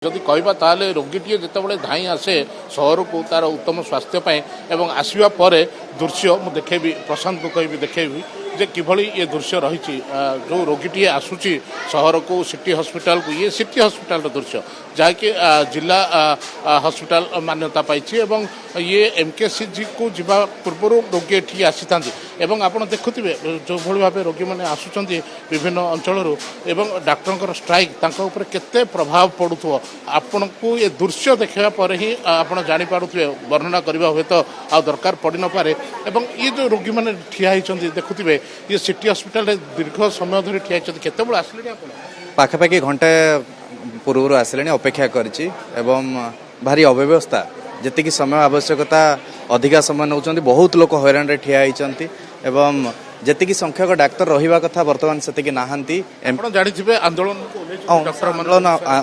जदि कहबा ताले रोगीटी जितेबाला धाई आसे सहर को तार उत्तम स्वास्थ्य एवं आसवा पर दृश्य मुझे देखेबी प्रशांत को कहि देखेबी जे किभली ये दृश्य रही जो रोगीटी आसूची सहर को सिटी हॉस्पिटल को ये सिटी हॉस्पिटल दृश्य जहाँकि जिला हॉस्पिटल मान्यता पाई ये एमकेसीजी को जीवा पूर्व रोगी एठी आसी था आपड़ देखुवे जो भली भाव रोगी मैंने आसुंच विभिन्न अंचल डाक्तर स्ट्राइक तांकर केते प्रभाव पड़ुथो आपण को ये दृश्य देखा पर ही आप जापारे वर्णना करने हुए तो आ दरकार पड़ न पारे ये जो रोगी मैंने ठिया देखुवे ये सिटी हॉस्पिटल दीर्घ समय धरी ठिया केत आसिले पाखापाखि घंटे पूर्व आसिले अपेक्षा करी भारी अव्यवस्था जी समय आवश्यकता अधिका समय नौ बहुत लोग हैरान ठिया होती जी संख्यक डाक्तर रहा कथा बर्तमान से नहांती जानी आंदोलन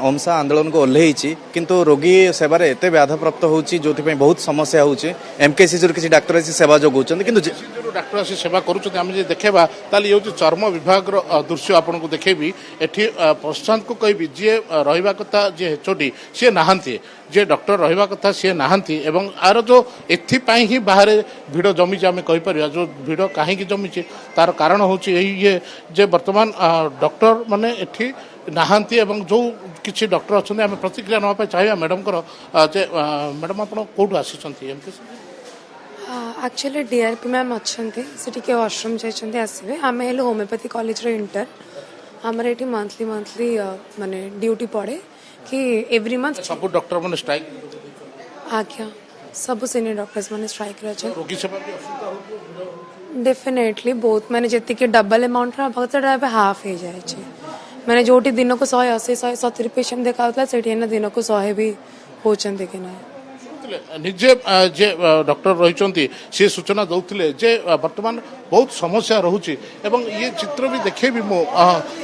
अंशा आंदोलन को ओह्लई किंतु रोगी सेवार एत व्याधप्राप्त होची जो बहुत समस्या होची एमकेसीजी किसी डाक्तर आसी सेवा जोगाउछन किंतु डाक्तर आसी सेवा करूछन आम देखा ताली ये चर्म विभाग दृश्य आपन को देखेबी एठी प्रशांत को कहबी जे रहिबा कथा जे हेचोडी सी नहांती जे डॉक्टर रहिबा कथा सी नहांती एवं आर जो एथिपाई ही बाहर भिड़ जमी आम कहीपर जो भिड़ कहीं जमी तार कारण होची ये जे वर्तमान डॉक्टर माने एठी नहांती एवं जो किसी डॉक्टर अच्छा आम प्रतिक्रिया नापा चाहिए मैडम मैडम आप कौटू आसी एक्चुअली डीआरपी मैम अच्छे वाशरूम जाइए आसवे आम हेल्ले होमियोपैथी कॉलेज रो इंटर आमर ये मंथली माने ड्यूटी पड़े कि एवरी मंथ सब डॉक्टर मैंने स्ट्राइक आज्ञा सब सीनियर डॉक्टर्स मैंने स्ट्राइक रोगी सेवा भी असुविधा होती डेफिनेटली बहुत मैंने जी डबल अमाउंट हाफ हो जाए मैंने जो दिन को 180 170 पेशेंट देखा से दिन को 100 भी होचंदे कि ना निजे जे डॉक्टर रही सी सूचना दौले जे वर्तमान बहुत समस्या रोचे एवं ये चित्र भी देखे भी मो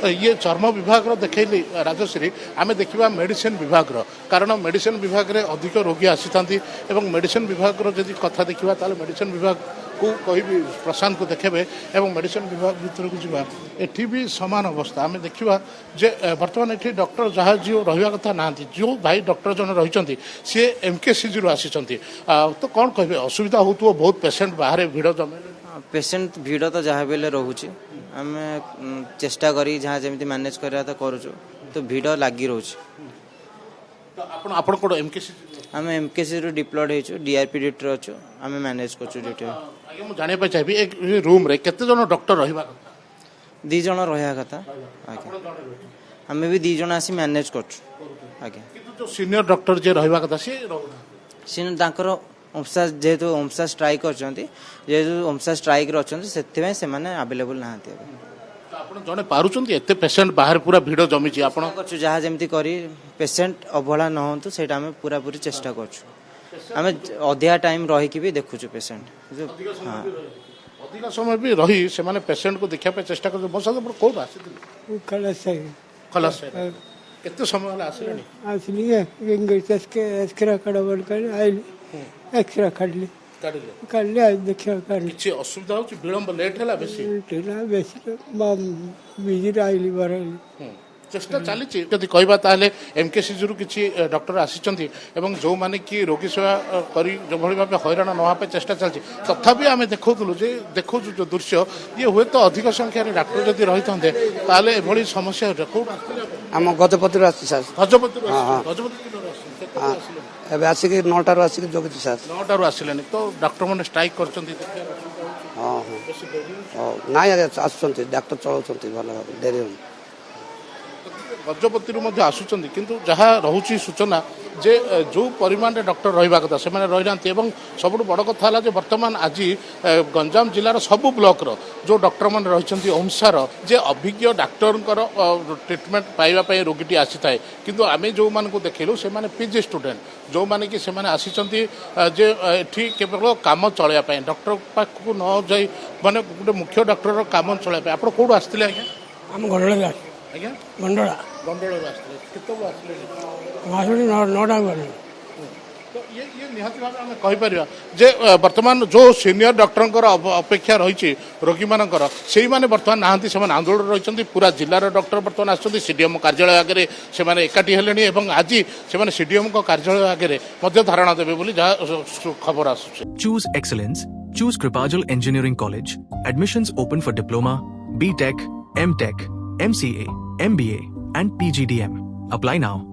ये चर्म विभाग देखली राजश्री आम देखा मेडिसिन विभाग कारण मेडिसिन विभाग रे अधिक रोगी आसी था मेडिसिन विभाग जब कथा देखा ताले मेडिसिन विभाग को कही प्रशांत को देखेबे एवं मेडिसिन विभाग भीतर को जीवा एठी भी समान अवस्था आम देखा जे वर्तमान एठी डॉक्टर जहाँ जो रहा कथा ना जो भाई डॉक्टर जन रही सी एमकेसीजी रू आसी तो कौन कहे असुविधा हो बहुत पेसेंट बाहर भिड़ जमे पेसेंट भिड़ तो जहाँ भी रोचे आम चेष्टा करी जहाँ जमी मैनेज करा तो करुचु तो भिड़ लगी रोच आम एमकेसी डिप्लॉयड हो डीआरपी ड्यूटी अच्छु आम मैनेज कर ड्यूटी जाना चाहिए एक रूम रे केते जन डॉक्टर रहा 2 जन रहा कथा आम भी 2 जन आसी मैनेज कर सीनियर डॉक्टर जे रहा कथा सी ओमसा जेहेतु ओमसा स्ट्राइक जेहेतु ओमसा स्ट्राइक अच्छे से आवेलेबल ना जड़े पार्टी एत पेसेंट बाहर पूरा भिड़ जमी जहाँ जमी करी पेसेंट अवहेला न हो से पूरा पूरी चेष्टा करें अधिका टाइम रही भी देखुचु पेसेंट अधिक समय भी रही से माने पेसेंट को देखा चेष्टा कर कौन आसी केते समय आसिले एक्सरा काढली देखिए किसी असुविधा हो विलंब लेट है बेसी बिजी आईली बार चेष्टा चली जदि कहबा ताले एमकेसीजी रु किछि डॉक्टर आसी जो माने कि रोगी सेवा करी जो भली भाव हैरान नवा चेष्टा चलछि तथापि आम देखौलु जे देखु जो दृश्य ये हुए तो अधिक संख्यार डॉक्टर जदि रही था ताले एभली समस्या हो आम गजपति एबे आसिक 9टार आसिक जगुଛି सर 9टार आसिले तो डॉक्टर माने स्ट्राइक करछन्ती हां हां नाय आसुछन्ती डॉक्टर चलाउछन्ती भलो देरी गजपति आसुचंदी किंतु जहाँ रहुची सूचना जे जो परिमाण डॉक्टर रहा कथा से रही सब बड़ कथा है बर्तमान आज गंजाम जिलार सबू ब्लॉक जो डॉक्टर मान रही ओमसार जे अभिज्ञ डाक्टर ट्रिटमेंट पाइबापी रोगी आसी थाए किंतु आम जो मान को देखलु से पीजी स्टूडेंट जो माने कि से आसी जे एठी केवल काम चलैया डॉक्टर पाखक न जाई माने गोटे मुख्य डॉक्टर काम चलैया आप कौटू आसते आज्ञा आम गंडोला आज्ञा गंडोला गंडोल आसते केत आसले 9टा ତ ଇଏ ନିହାତି ଭାବେ ଆମେ କହିପାରିବା ଯେ ବର୍ତ୍ତମାନ ଯେଉଁ ସିନିୟର ଡକ୍ଟରଙ୍କର ଅପେକ୍ଷା ରହିଛି ରୋଗୀମାନଙ୍କର ସେଇମାନେ ବର୍ତ୍ତମାନ ନାହାନ୍ତି, ସେମାନେ ଆନ୍ଦୋଳନରେ ରହିଛନ୍ତି। ପୁରା ଜିଲ୍ଲାର ଡକ୍ଟର ବର୍ତ୍ତମାନ ଆସୁଛନ୍ତି ସିଡିଏମ୍ କାର୍ଯ୍ୟାଳୟ ଆଗରେ ସେମାନେ ଏକାଠି ହେଲେଣି ଏବଂ ଆଜି ସେମାନେ ସିଡିଏମ୍ଙ୍କ କାର୍ଯ୍ୟାଳୟ ଆଗରେ ମଧ୍ୟ ଧାରଣା ଦେବେ ବୋଲି ଯାହା ଖବର ଆସୁଛି। Choose excellence. Choose Kripajal Engineering College. Admissions open for Diploma, BTech, MTech, MCA, MBA and PGDM. Apply now.